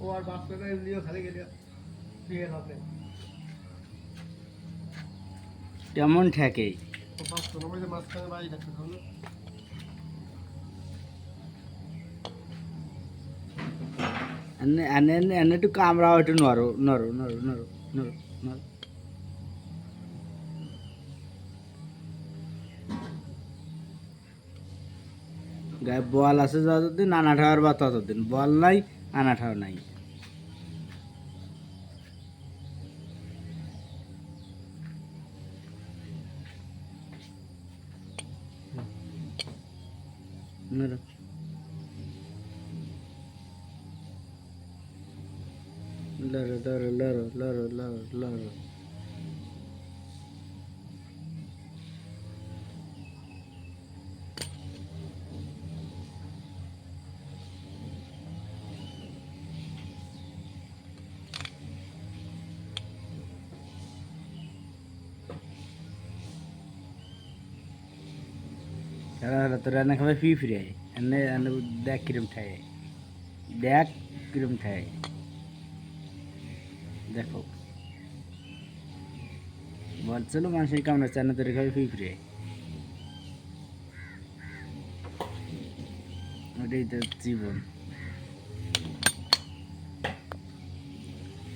ও আর বাচ্চাটা এমনিও খালি গেলে বিয়ে হবে কেমন ঠেকে বাচ্চা নামে যে মাঝখানে বাড়ি থাকতে হলো এনে এনে এনে এনে একটু কামড়াও একটু narrow narrow narrow narrow narrow narrow গায়ে বল আছে যতদিন আনা ঠাওয়ার বা ততদিন বল নাই আনা ঠাওয়া নাই নরো লড়ো লড়ো লড়ো লড়ো লড়ো লড়ো খেলা হলো তোরা এনে খাবে ফি ফিরে এনে এনে দেখ কিরম ঠায় দেখ কিরম ঠায় দেখো বলছিল মানুষের কামড়া চায় না তোর খাবে ফি ফিরে ওটাই তো জীবন